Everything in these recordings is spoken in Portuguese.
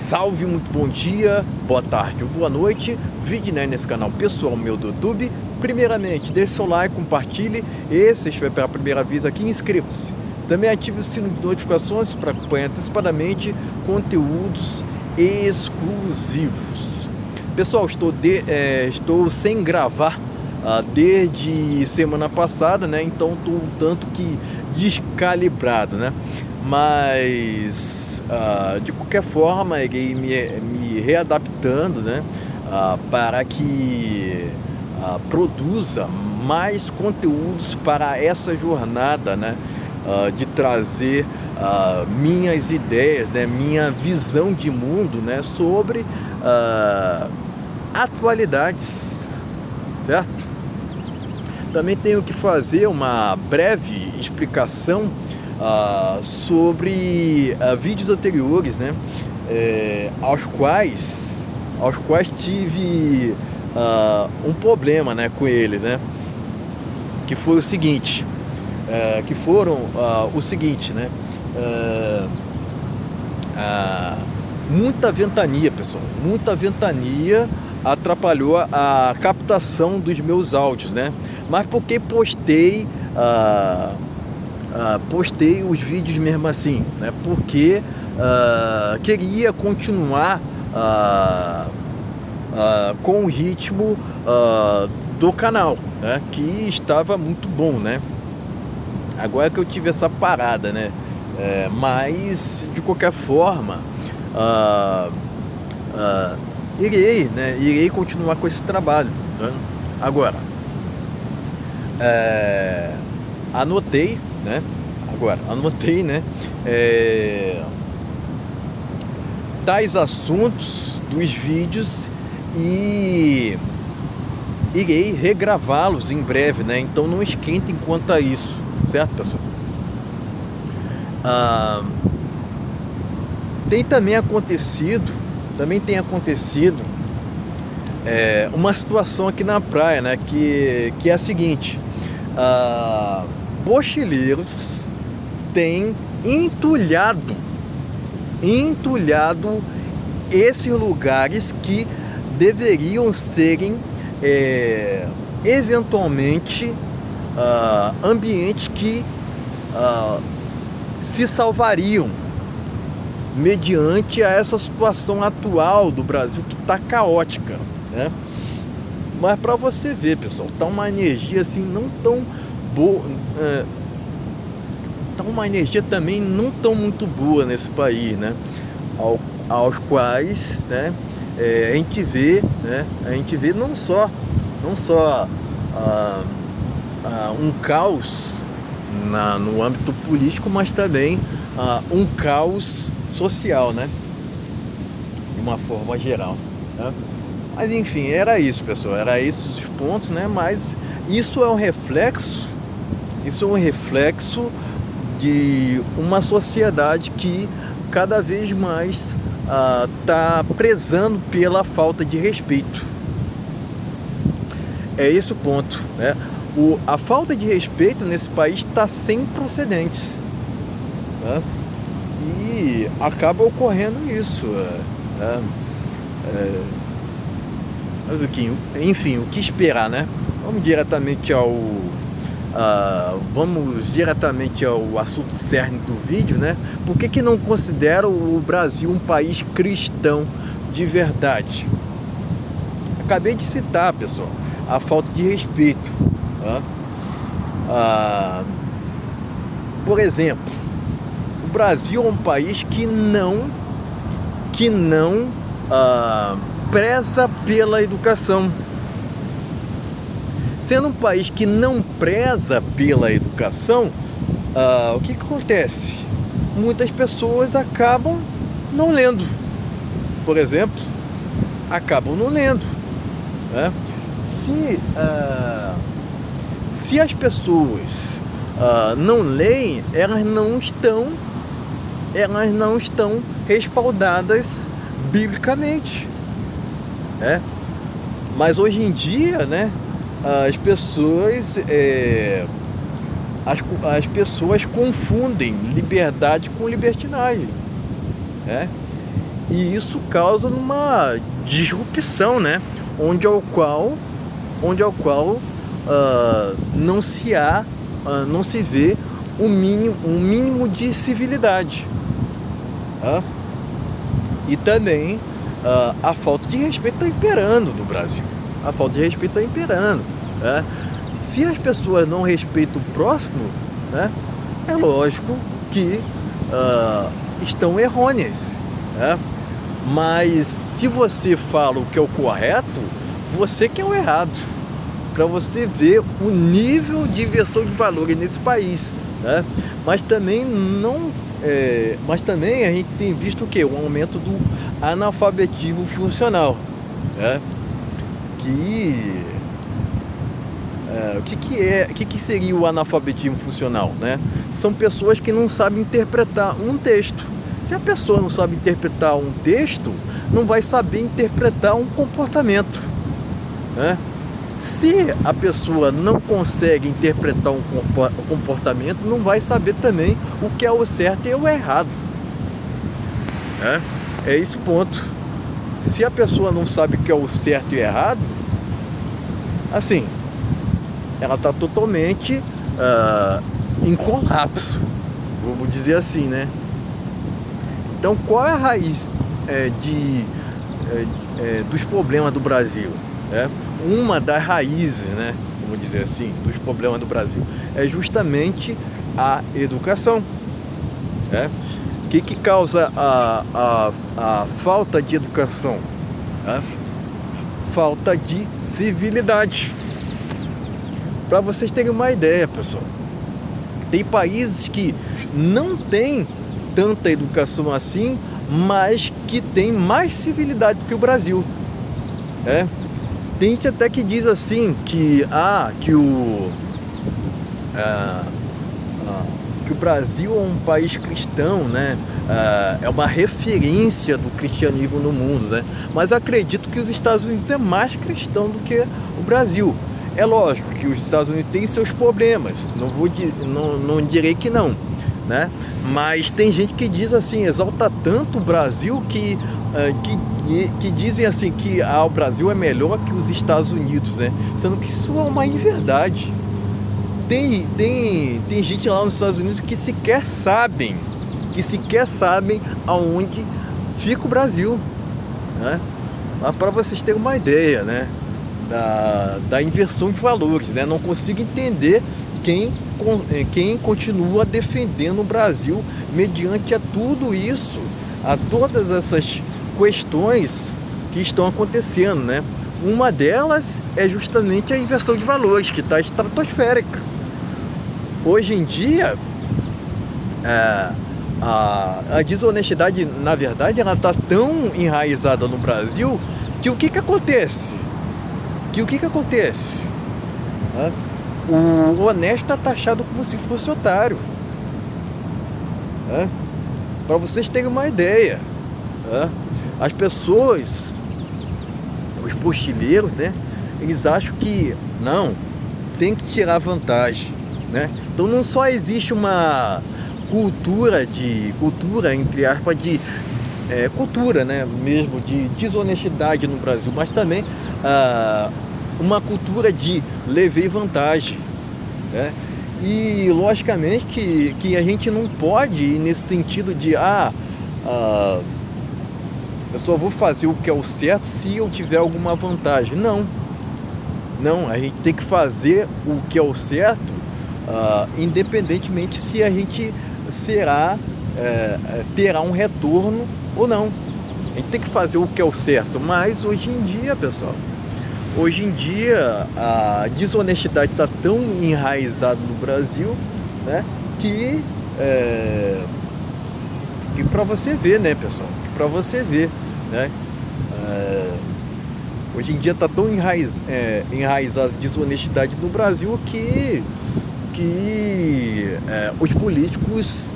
Salve, muito bom dia, boa tarde ou boa noite. Vídeo, né, nesse canal pessoal meu do YouTube. Primeiramente, deixe seu like, compartilhe e se estiver pela primeira vez aqui, inscreva-se. Também ative o sino de notificações para acompanhar antecipadamente conteúdos exclusivos. Pessoal, estou sem gravar desde semana passada, né? Então estou um tanto que descalibrado, né? Mas de qualquer forma, irei me readaptando, né? Para que produza mais conteúdos para essa jornada, né? De trazer minhas ideias, né? Minha visão de mundo, né? Sobre atualidades, certo? Também tenho que fazer uma breve explicação sobre vídeos anteriores, né? Aos quais tive um problema, né, com eles, né? Que foi o seguinte, né? Muita ventania, pessoal, muita ventania atrapalhou a captação dos meus áudios, né? Mas porque postei os vídeos mesmo assim, né? Porque queria continuar com o ritmo do canal, né? Que estava muito bom, né? Agora que eu tive essa parada, né? Mas de qualquer forma irei continuar com esse trabalho, né? Agora anotei, né? Tais assuntos dos vídeos e irei regravá-los em breve, né? Então não esquentem quanto a isso, certo, pessoal? Também tem acontecido uma situação aqui na praia, né? Que é a seguinte: mochileiros têm entulhado esses lugares que deveriam serem eventualmente ambientes que se salvariam mediante a essa situação atual do Brasil que está caótica, né? Mas para você ver, pessoal, tá uma energia assim não tão boa, tá uma energia também não tão muito boa nesse país, né? Aos quais, né, a gente vê não só um caos no âmbito político, mas também um caos social, né? De uma forma geral, né? Mas enfim, era isso, pessoal, era esses os pontos, né? Mas isso é um reflexo de uma sociedade que cada vez mais está prezando pela falta de respeito. É esse o ponto, né? A falta de respeito nesse país está sem precedentes, né? E acaba ocorrendo isso, né? Mas enfim, o que esperar, né? Vamos diretamente ao assunto cerne do vídeo, né? Por que não considero o Brasil um país cristão de verdade? Acabei de citar, pessoal, a falta de respeito, né? Por exemplo, o Brasil é um país que não preza pela educação. Sendo um país que não preza pela educação, o que acontece? Muitas pessoas acabam não lendo. Por exemplo, acabam não lendo, né? Se as pessoas não leem, elas não estão respaldadas biblicamente, né? Mas hoje em dia, né, as pessoas confundem liberdade com libertinagem, né? E isso causa uma disrupção, né? Onde ao qual não se vê um mínimo de civilidade. Tá? E também a falta de respeito está imperando no Brasil. A falta de respeito está imperando. Né? Se as pessoas não respeitam o próximo, né, é lógico que estão errôneas. Né? Mas se você fala o que é o correto, você que é o errado. Para você ver o nível de inversão de valores nesse país. Né? Mas também a gente tem visto o quê? O aumento do analfabetismo funcional. Né? O que seria o analfabetismo funcional? Né? São pessoas que não sabem interpretar um texto. Se a pessoa não sabe interpretar um texto, não vai saber interpretar um comportamento. Né? Se a pessoa não consegue interpretar um comportamento, não vai saber também o que é o certo e o errado. É esse o ponto. Se a pessoa não sabe o que é o certo e o errado, assim, ela está totalmente em colapso, vamos dizer assim, né? Então, qual é a raiz dos problemas do Brasil? Uma das raízes, né, vamos dizer assim, dos problemas do Brasil é justamente a educação. O que causa a falta de educação? Falta de civilidade. Para vocês terem uma ideia, pessoal, tem países que não têm tanta educação assim, mas que tem mais civilidade do que o Brasil. Tem gente até que diz assim que o Brasil é um país cristão, né? É uma referência do cristianismo no mundo, né? Mas acredito que os Estados Unidos é mais cristão do que o Brasil. É lógico que os Estados Unidos têm seus problemas, não direi que não, né? Mas tem gente que diz assim, exalta tanto o Brasil que dizem assim que o Brasil é melhor que os Estados Unidos, né? Sendo que isso é uma inverdade. Tem gente lá nos Estados Unidos que sequer sabem aonde fica o Brasil, né? Mas para vocês terem uma ideia, né, da inversão de valores, né? Não consigo entender quem continua defendendo o Brasil mediante a tudo isso, a todas essas questões que estão acontecendo, né? Uma delas é justamente a inversão de valores, que está estratosférica. Hoje em dia, a desonestidade, na verdade, ela está tão enraizada no Brasil que o que acontece? O honesto é taxado como se fosse otário. Para vocês terem uma ideia, as pessoas, os postileiros, né, eles acham que não, tem que tirar vantagem, né? Então não só existe uma cultura entre aspas cultura, né, mesmo de desonestidade no Brasil, mas também uma cultura de levei vantagem, né? E logicamente que a gente não pode ir nesse sentido de eu só vou fazer o que é o certo se eu tiver alguma vantagem. Não, a gente tem que fazer o que é o certo, independentemente se a gente terá um retorno ou não. A gente tem que fazer o que é o certo. Mas hoje em dia, pessoal, a desonestidade está tão enraizada no Brasil, né, que para você ver, né, pessoal, né, hoje em dia está tão enraizada a desonestidade no Brasil que os políticos,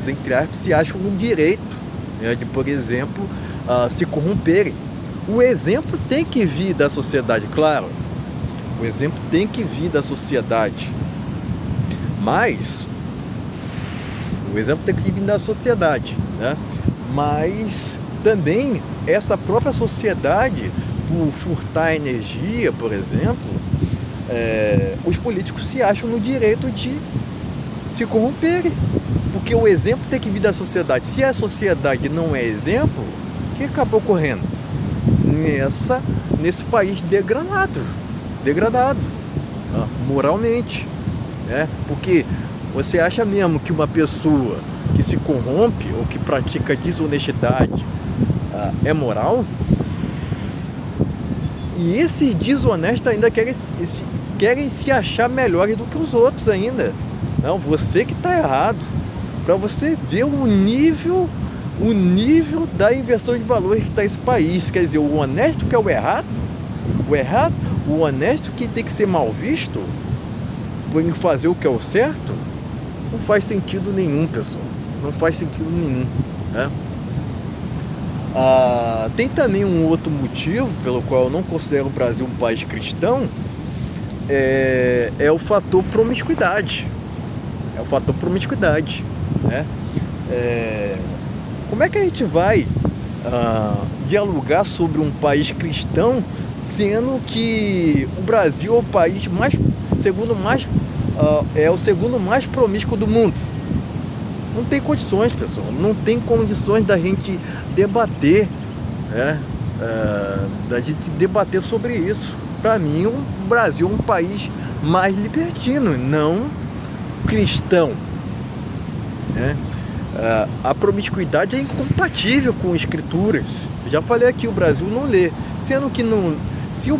entre aspas, se acham no direito, né, de, por exemplo, se corromperem. O exemplo tem que vir da sociedade, claro. O exemplo tem que vir da sociedade. Mas o exemplo tem que vir da sociedade, né? mas também essa própria sociedade, por furtar energia, por exemplo, os políticos se acham no direito de se corromperem, porque o exemplo tem que vir da sociedade. Se a sociedade não é exemplo, o que acaba ocorrendo? Nesse país degradado, moralmente, né? Porque você acha mesmo que uma pessoa que se corrompe ou que pratica desonestidade é moral? E esses desonestos ainda querem se achar melhores do que os outros ainda. Não, você que está errado. Para você ver o nível da inversão de valores que está esse país. Quer dizer, o honesto que é o errado, o honesto que tem que ser mal visto por fazer o que é o certo, não faz sentido nenhum, pessoal. Não faz sentido nenhum, né? Tem também um outro motivo pelo qual eu não considero o Brasil um país cristão, é o fator promiscuidade. Né? Como é que a gente vai dialogar sobre um país cristão, sendo que o Brasil é o país é o segundo mais promíscuo do mundo? Não tem condições, pessoal. Não tem condições da gente debater, né? Da gente debater sobre isso. Para mim, o Brasil é um país mais libertino, não cristão, né? A promiscuidade é incompatível com escrituras. Eu já falei aqui, o Brasil não lê. Sendo que se o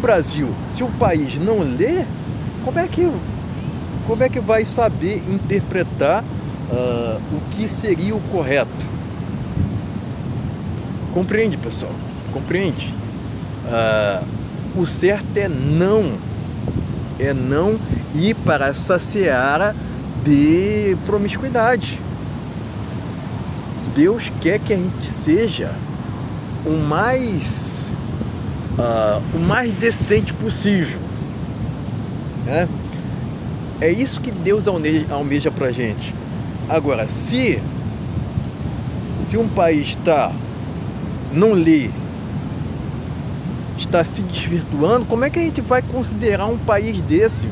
país não lê, como é que vai saber interpretar o que seria o correto? Compreende, pessoal? Compreende? O certo é não ir para essa seara de promiscuidade. Deus quer que a gente seja o mais decente possível, né? É isso que Deus almeja pra gente. Agora, se um país não lê, está se desvirtuando, como é que a gente vai considerar um país desse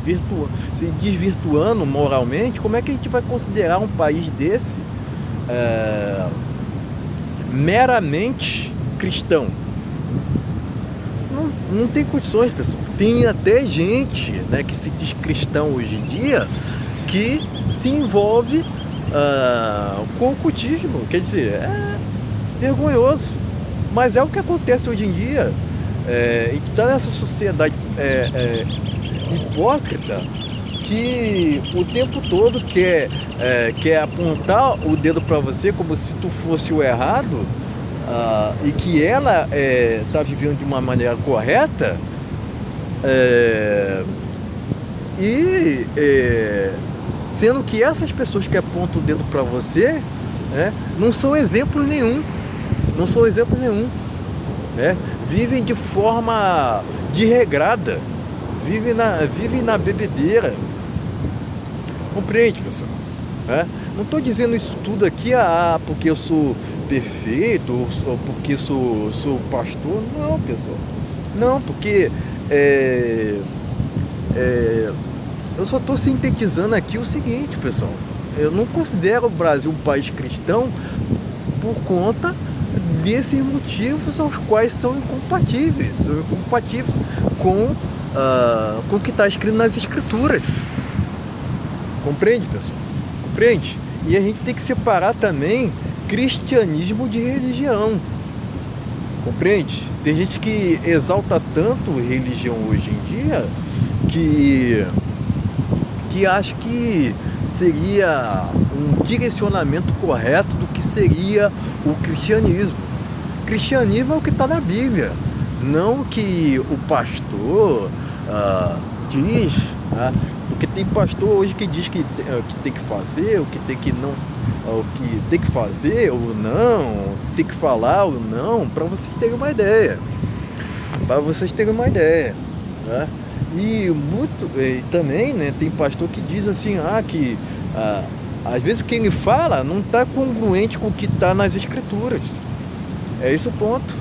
se desvirtuando moralmente? Como é que a gente vai considerar um país desse meramente cristão? Não tem condições, pessoal. Tem até gente, né, que se diz cristão hoje em dia, que se envolve com o ocultismo. Quer dizer, é vergonhoso, mas é o que acontece hoje em dia, e que está nessa sociedade hipócrita, que o tempo todo quer apontar o dedo para você como se tu fosse o errado, e que ela está vivendo de uma maneira correta, sendo que essas pessoas que apontam o dedo para você, né, não são exemplo nenhum, né? Vivem de forma desregrada, vivem na bebedeira. Compreende, pessoal? Não estou dizendo isso tudo aqui porque eu sou perfeito ou porque sou pastor. Não, pessoal. Não, porque eu só estou sintetizando aqui o seguinte, pessoal. Eu não considero o Brasil um país cristão por conta desses motivos aos quais são incompatíveis com o que está escrito nas escrituras. Compreende, pessoal? Compreende? E a gente tem que separar também cristianismo de religião. Compreende? Tem gente que exalta tanto religião hoje em dia que acha que seria um direcionamento correto do que seria o cristianismo. O cristianismo é o que está na Bíblia, não o que o pastor diz, né? Porque tem pastor hoje que diz que tem que fazer, o que tem que fazer ou não, tem que falar ou não, para vocês terem uma ideia. Né? E também, né, tem pastor que diz assim, que Às vezes o que ele fala não está congruente com o que está nas escrituras. É esse o ponto,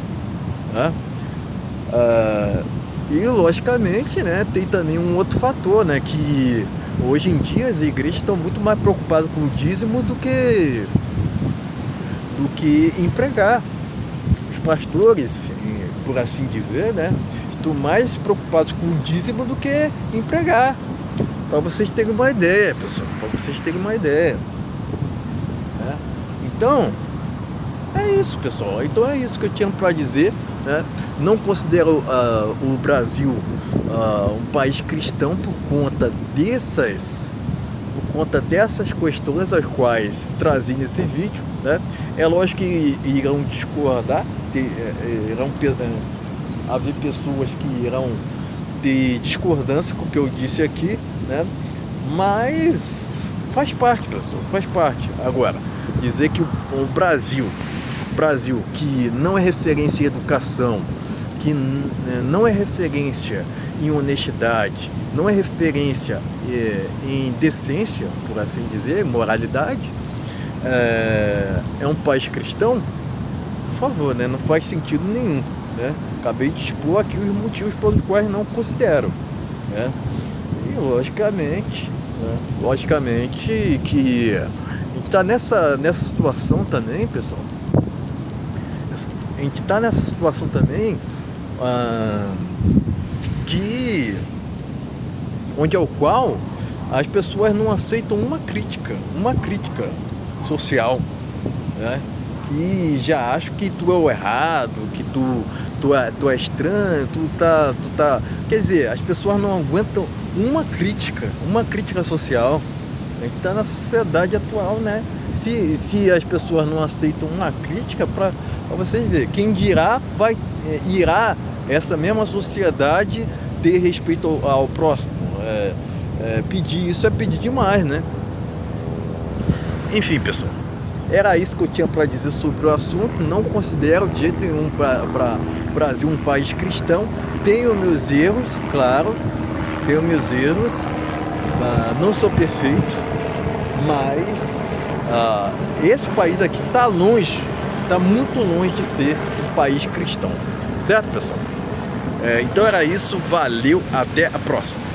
né? E logicamente, né, tem também um outro fator, né, que hoje em dia as igrejas estão muito mais preocupadas com o dízimo do que em pregar. Os pastores, por assim dizer, né, estão mais preocupados com o dízimo do que em pregar. Para vocês terem uma ideia, pessoal, para vocês terem uma ideia, né? Então, é isso, pessoal. Então é isso que eu tinha para dizer, né? Não considero o Brasil um país cristão por conta dessas questões as quais trazem nesse vídeo, né? É lógico que irão discordar, irão haver pessoas que irão ter discordância com o que eu disse aqui, né? Mas faz parte, pessoal, faz parte. Agora, dizer que o Brasil, que não é referência em educação, que não é referência em honestidade, não é referência em decência, por assim dizer, moralidade, é um país cristão, por favor, né? Não faz sentido nenhum, né? Acabei de expor aqui os motivos pelos quais não considero, né? E logicamente que a gente está nessa situação também, pessoal. A gente está nessa situação também onde ao qual as pessoas não aceitam uma crítica social, né? E já acham que tu é o errado, que tu é estranho, tu tá... Quer dizer, as pessoas não aguentam uma crítica social. A gente tá na sociedade atual, né? Se as pessoas não aceitam uma crítica, para vocês verem, quem dirá irá essa mesma sociedade ter respeito ao próximo. Pedir isso é pedir demais, né? Enfim, pessoal, era isso que eu tinha para dizer sobre o assunto. Não considero de jeito nenhum para Brasil um país cristão. Tenho meus erros, claro, não sou perfeito, mas esse país aqui está muito longe de ser um país cristão, certo, pessoal? Então era isso, valeu, até a próxima.